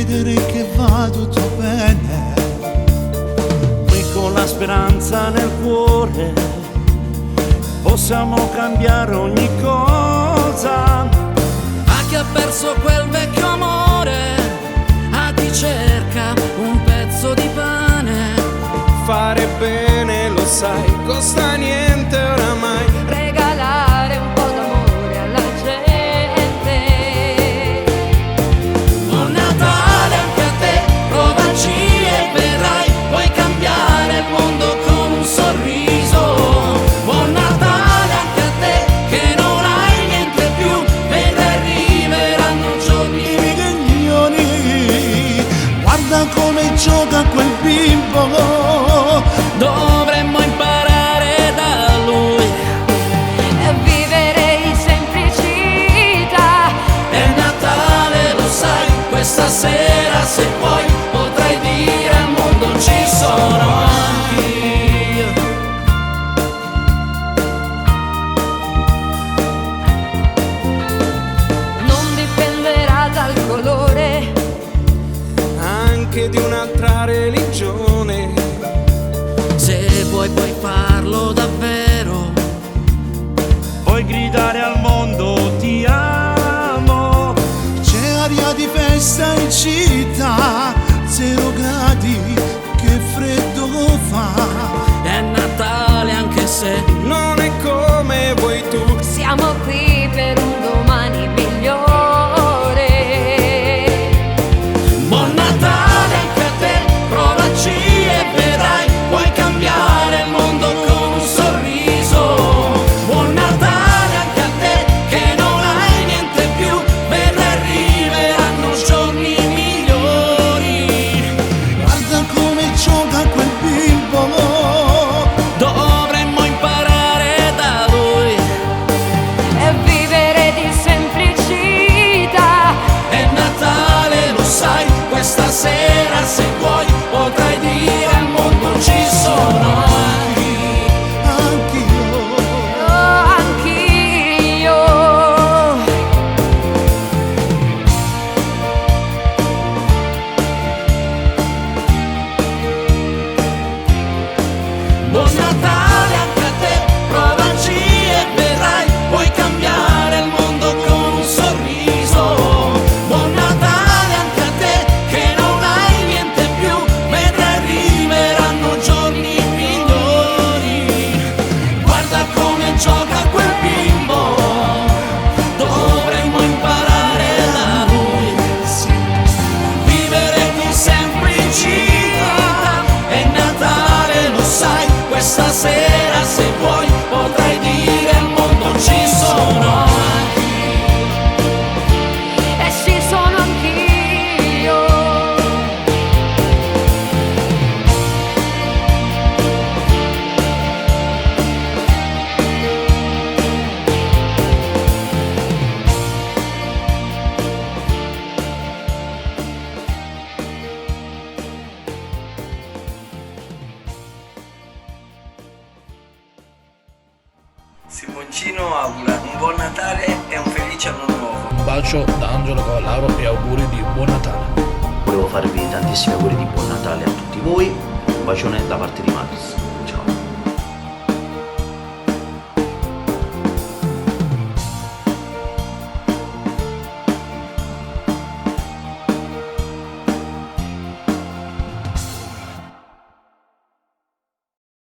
credere che va tutto bene. Qui con la speranza nel cuore possiamo cambiare ogni cosa. A chi ha perso quel vecchio amore, a chi cerca un pezzo di pane. Fare bene, lo sai, costa niente oramai. Regalare un po' d'amore alla gente. Buon Natale anche a te, provaci e vedrai, puoi cambiare il mondo con un sorriso. Buon Natale anche a te, che non hai niente più, vedrai arriveranno giorni Miglioni, guarda come gioca quel bimbo. dovremmo imparare da lui. E vivere in semplicità. È Natale, lo sai, questa sera se vuoi potrai dire al mondo ci sono anch'io. Non dipenderà dal colore Anche di un'altra religione. Se vuoi puoi farlo davvero. Puoi gridare al mondo ti amo. C'è aria di festa in città, 0 gradi, che freddo fa. È Natale anche se Non è come vuoi tu. siamo qui per un domani migliore. buon Natale anche a te, provaci e vedrai, puoi cambiare il mondo con un sorriso. Buon Natale anche a te, che non hai niente più, vedrai arriveranno giorni migliori. Guarda come gioca quel bimbo. Dovremmo imparare da lui. E vivere di semplicità. È Natale, lo sai, questa sera se vuoi potrai dire al mondo ci sono anch'io. Anch'io. Oh, anch'io. Buon Natale anche a te, provaci e vedrai, puoi cambiare il mondo con un sorriso. Buon Natale anche a te, che non hai niente più, vedrai arriveranno giorni migliori. Guarda come gioca quel bimbo, dovremmo imparare da lui. Vivere di semplicità. È Natale, lo sai, questa sera se vuoi potrai dire al mondo ci sono anch'io. E ci sono anch'io. Simoncino augura un buon Natale e un felice anno nuovo. Un bacio da Angelo Cavallaro e auguri di buon Natale. Volevo farvi tantissimi auguri di buon Natale a tutti voi, un bacione da parte di Max.